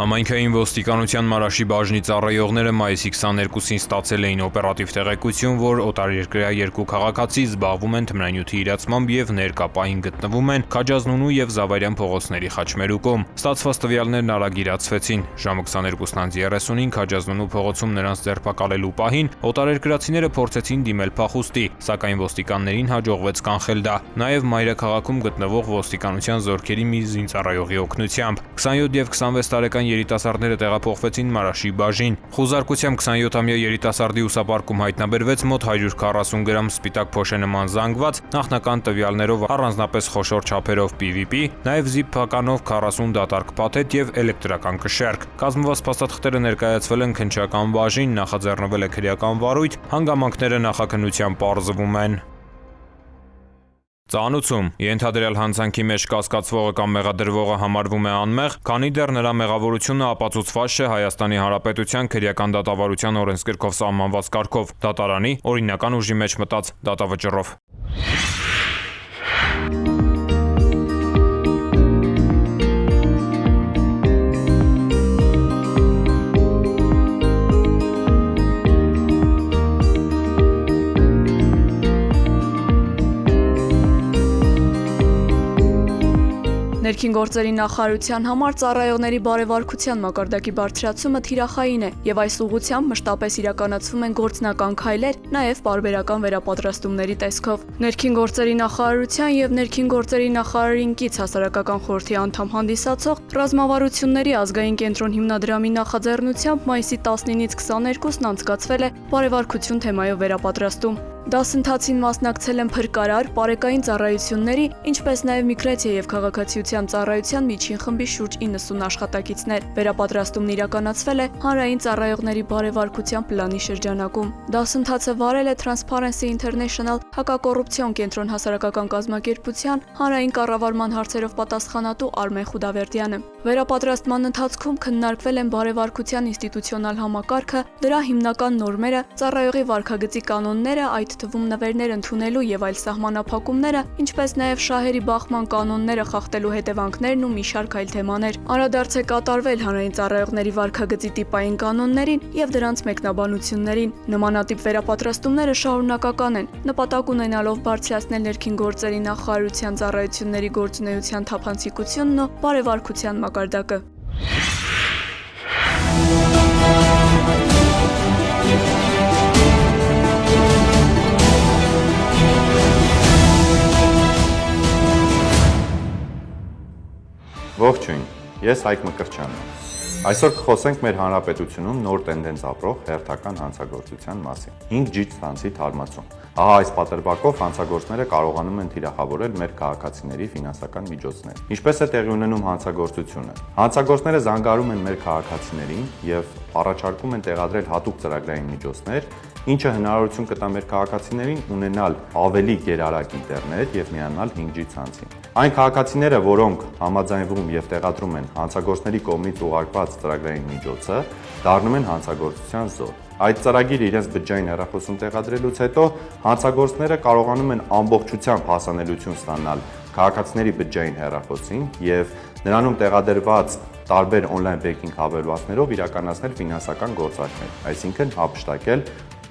Համայնքային ոստիկանության Մարաշի բաժնի ծառայողները մայիսի 22-ին ստացել էին օպերատիվ տեղեկություն, որ օտարերկրյա երկու քաղաքացի զբաղվում են թմրանյութի իրացմամբ և ներկապային գտնվում են Քաջազնունու և Զավարյան փողոցների խաչմերուկում։ Ստացված տվյալներն արագ իրացվեցին։ Ժամը 22:30-ին Քաջազնունու փողոցում նրանց ձերբակալելու պահին օտարերկրացիները փորձեցին դիմել փախուստի, սակայն ոստիկաններին հաջողվեց կանխել դա, նաև մայրաքաղաքում գտնվող ոստիկանության զորքերի մի զինծառայողի օգնությամբ։ 27 և 26 տարեկան երիտասարդները տեղափոխվեցին Մարաշի բաժին։ Խուզարկությամբ 27-ամյա երիտասարդի ուսապարկում հայտնաբերվեց մոտ 140 գրամ սպիտակ փոշե նման զանգված, նախնական տվյալներով առանձնապես խոշոր չափերով PVP, նաև զիպ փականով 40 դատարկ փաթեթ և էլեկտրական կշեռք։ Կազմված փաստաթղթերը ներկայացվել են քննչական բաժին, նախաձեռնվել է քրեական վարույթ, հանգամանքները նախաքննությամբ պարզվում են։ Ծանուցում ենթադրյալ հանցանքի մեջ կասկածվողը կամ մեղադրվողը համարվում է անմեղ, քանի դեռ նրա մեղավորությունը ապացուցված չէ Հայաստանի Հանրապետության քրեական դատավարության օրենսգրքով սահմանված կարգով, դատարանի օրինական ուժի մեջ մտած դատավճռով։ Ներքին գործերի նախարարության համար ծառայողների բարևարքության մակարդակի բարձրացումը թիրախային է, եւ այս ուղղությամբ մշտապես իրականացվում են գործնական քայլեր, նաեւ պարբերական վերապատրաստումների տեսքով։ Ներքին գործերի նախարարության եւ ներքին գործերի նախարարին կից հասարակական խորհրդի անդամ հանդիսացող ռազմավարությունների ազգային կենտրոն հիմնադրամի նախաձեռնությամբ մայիսի 19-ից 22-ն անցկացվել է բարևարքություն թեմայով վերապատրաստում։ Դասընթացին մասնակցել են փրկարար, պարեկային ծառայությունների, ինչպես նաև միգրացիա եւ քաղաքացիության ծառայության միջին խմբի շուրջ 90 աշխատակիցներ։ Վերապատրաստումն իրականացվել է հանրային ծառայողների բարևարքության պլանի շրջանակում։ Դասընթացը վարել է Transparency International հակակոռուպցիոն կենտրոն հասարակական կազմակերպության հանրային կառավարման հարցերով պատասխանատու Արմեն Խուդավերդյանը։ Վերապատրաստման ընթացքում քննարկվել են բարևարքության ինստիտուցիոնալ համակարգը, դրա հիմնական նորմերը, ծառայողի վարքագծի կանոնները, այդ թվում նվերներ ընդունելու եւ այլ սահմանափակումները, ինչպես նաև շահերի բախման կանոնները խախտելու հետևանքներն ու մի շարք այլ թեմաներ։ Անդրադարձ է կատարվել հանրային ծառայողների վարքագծի տիպային կանոններին եւ դրանց մեկնաբանություններին։ Նմանատիպ վերապատրաստումները շարունակական են, նպատակ ունենալով բարձրացնել ներքին գործերի նախարարության ծառայությունների գործունեության թափանցիկությունն ու բարևարքության մակարդակը։ Ողջույն, ես Հայկ Մկրտչյանն եմ։ Այսօր կխոսենք մեր հանրապետությունում նոր տենդենս ապրող հերթական հանցագործության մասին։ 5G ցանցի թարմացում։ Ահա այս պատրվակով հանցագործները կարողանում են թիրախավորել մեր քաղաքացիների ֆինանսական միջոցներ։ Ինչպես է տեղի ունենում հանցագործությունը։ Հանցագործները զանգարում են մեր քաղաքացիներին եւ առաջարկում են տեղադրել հատուկ ծրագրային միջոցներ, ինչը հնարավորություն կտա մեր քաղաքացիներին ունենալ ավելի գերարագ ինտերնետ եւ միանալ 5G ցանցին։ Այն քաղաքացիները, որոնք համաձայնվում եւ տեղադրում են հանցագործների կողմից ուղարկված ծրագրային միջոցը, դառնում են հանցագործության զոհ։ Այդ ծրագիրը իրենց բջջային հեռախոսում տեղադրելուց հետո հանցագործները կարողանում են ամբողջությամբ հասանելիություն ստանալ քաղաքացիների բջջային հեռախոսին եւ նրանում տեղադրված տարբեր on-line banking հավելվածներով իրականացնել ֆինանսական գործարքներ, այսինքն հափշտակել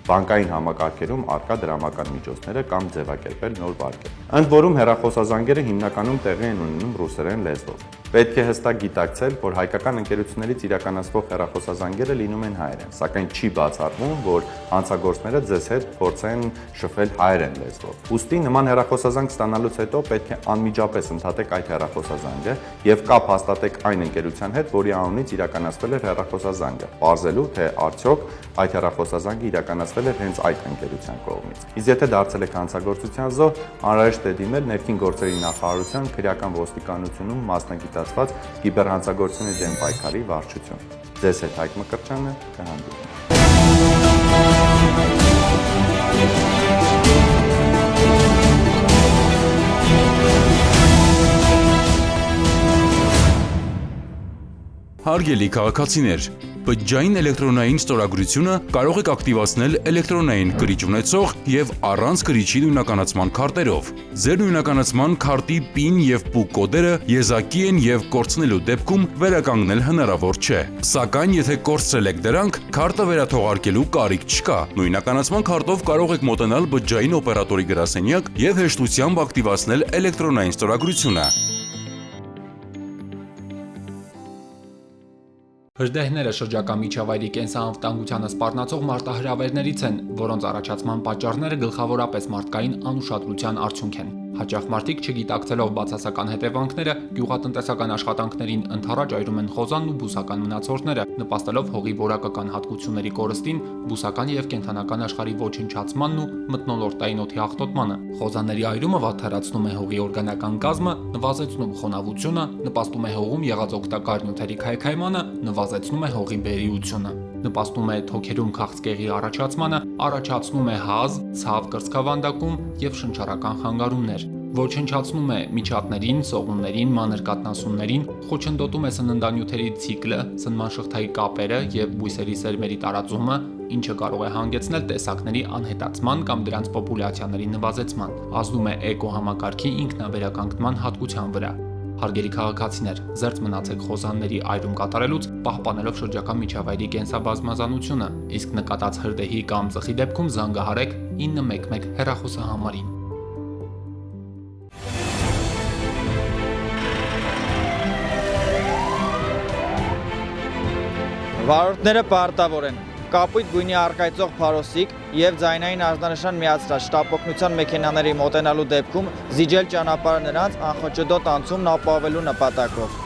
բանկային համակարգերում առկա դրամական միջոցները կամ ձևակերպել նոր վարկեր։ Ընդ որում հեռախոսազանգերը հիմնականում տեղի են ունենում ռուսերեն լեզվով։ Պետք է հստակ գիտակցել, որ հայկական ընկերություններից իրականացվող հեռախոսազանգերը լինում են հայերեն, սակայն չի բացառվում, որ հանցագործները ձեզ հետ փորձեն շփվել հայերեն լեզվով։ Ուստի նման հեռախոսազանգ ստանալուց հետո պետք է անմիջապես ընդհատեք այդ հեռախոսազանգը եւ կապ հաստատեք այն ընկերության հետ, որի անունից իրականացվել էր հեռախոսազանգը, ողջելու թե արդյոք այդ հեռախոսազանգը իրականացվել էր հենց այդ ընկերության կողմից։ Իսկ եթե դարձել եք հանցագործության զոհ, անհրաժեշտ է դիմել ներքին գործերի նախարարության քրեական ոստիկանությունում մասնագիտացված կիբերհանցագործությունների դեմ պայքարի վարչություն։ Ձեզ հետ Հայկ Մկրտչյանը կհանդիպենք։ Հարգելի քաղաքացիներ, Բջջային էլեկտրոնային ստորագրությունը կարող եք ակտիվացնել էլեկտրոնային կրիչ ունեցող եւ առանց կրիչի նույնականացման քարտերով։ Ձեր նույնականացման քարտի PIN եւ PUK կոդերը եզակի են եւ կորցնելու դեպքում վերականգնել հնարավոր չէ։ Սակայն եթե կորցրել եք դրանք, քարտը վերաթողարկելու կարիք չկա։ Նույնականացման քարտով կարող եք մոտենալ բջջային օպերատորի գրասենյակ եւ հեշտությամբ ակտիվացնել էլեկտրոնային ստորագրությունը։ Հրդեհները շրջակա միջավայրի կենսանվտանգությանը սպառնացող մարտահրավերներից են, որոնց առաջացման պատճառները գլխավորապես մարդկային անուշադրության արդյունք են։ Հաճախ մարդիկ չգիտակցելով բացասական հետևանքները գյուղատնտեսական աշխատանքներին ընդառաջ այրում են խոզանն ու բուսական մնացորդները, նպաստելով հողի որակական հատկությունների կորստին, բուսական եւ կենդանական աշխարհի ոչնչացմանն ու մթնոլորտային օդի աղտոտմանը։ Խոզաների այրումը վատթարացնում է հողի օրգանական կազմը, նվազեցնում խոնավությունը, նպաստում է հողում եղած օգտակար նյութերի քայքայմանը, նվազեցնում է հողի բերիությունը, նպաստում է թոքերում քաղցկեղի առաջացմանը, առաջացնում է հազ, ցավ կրծքավանդակում եւ շնչառական խանգարումներ, ոչնչացնում է միջատներին, սողուններին, մանր կաթնասուններին, խոչընդոտում է սննդանյութերի ցիկլը, սնման շղթայի կապերը եւ բույսերի սերմերի տարածումը, ինչը կարող է հանգեցնել տեսակների անհետացման կամ դրանց պոպուլյացիաների նվազեցման, ազդում է էկոհամակարգի ինքնավերականգնման հատկության վրա։ Հարգելի քաղաքացիներ, զերծ մնացեք խոզանների այրում կատարելուց, պահպանելով շրջակա միջավայրի կենսաբազմազանությունը, իսկ նկատած հրդեհի կամ ծխի դեպքում զանգահարեք 911 հեռախոսահամարին։ Վարորդները պարտավոր են կապույտ գույնի առկայծող փարոսիկ եւ ձայնային ազդանշան միացրած շտապօգնության մեքենաների մոտենալու դեպքում զիջել ճանապարհը նրանց անխոճոդոտ անցումն ապահովելու նպատակով։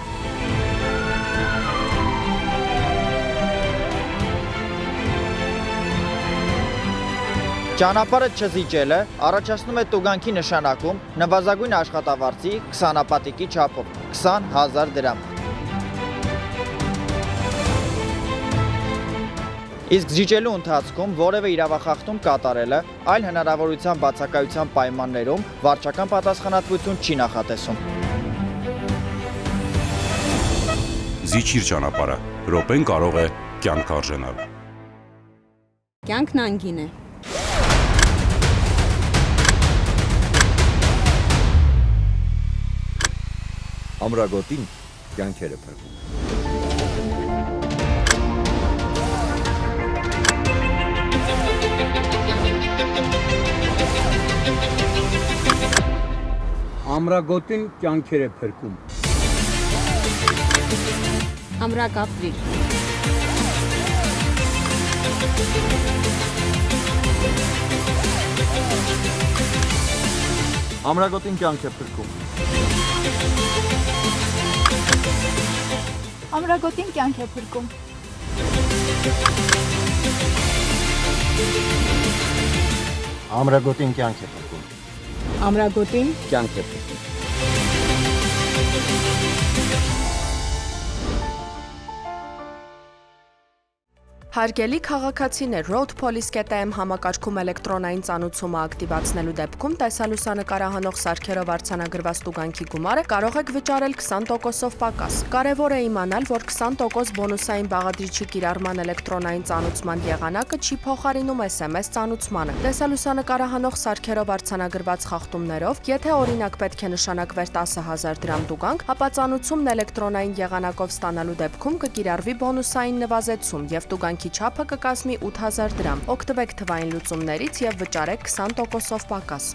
Ճանապարհը չզիջելը առաջացնում է տուգանքի նշանակում նվազագույն աշխատավարձի 20 չափով 20,000 դրամ։ Իսկ զիջելու ընթացքում որևէ իրավախախտում կատարելը այլ հնարավորության բացակայության պայմաններում վարչական պատասխանատվություն չի նախատեսում։ Զիջիր ճանապարհը, րոպեն կարող է կյանք արժենալ։ Կյանքն անգին է։ Ամրագոտին կյանքեր է փրկում։ Ամրագոտին կյանքեր է փրկում։ Ամրակապվիր։ Ամրագոտին կյանք է փրկում։ Ամրագոտին կյանք է փրկում։ Ամրագոտին կյանք է փրկում։ Ամրագոտին Կյանք է փրկում։ Հարգելի քաղաքացիներ, Road Police.am համակարգում էլեկտրոնային ծանուցումը ակտիվացնելու դեպքում տեսալուսանկարահանող սարքերով արձանագրված տուգանքի գումարը կարող եք վճարել 20%-ով պակաս։ Կարևոր է իմանալ, որ 20% բոնուսային բաղադրիչի կիրառման էլեկտրոնային ծանուցման եղանակը չի փոխարինում SMS ծանուցմանը։ Տեսալուսանկարահանող սարքերով արձանագրված խախտումներով, եթե օրինակ պետք է նշանակվեր 10,000 դրամ տուգանք, ապա ծանուցումն էլեկտրոնային եղանակով ստանալու դեպքում կկիրառվի բոնուսային նվազեցում եւ տուգանքի չափը կկազմի 8,000 դրամ։ Օգտվեք թվային լուծումներից եւ վճարեք 20%-ով պակաս։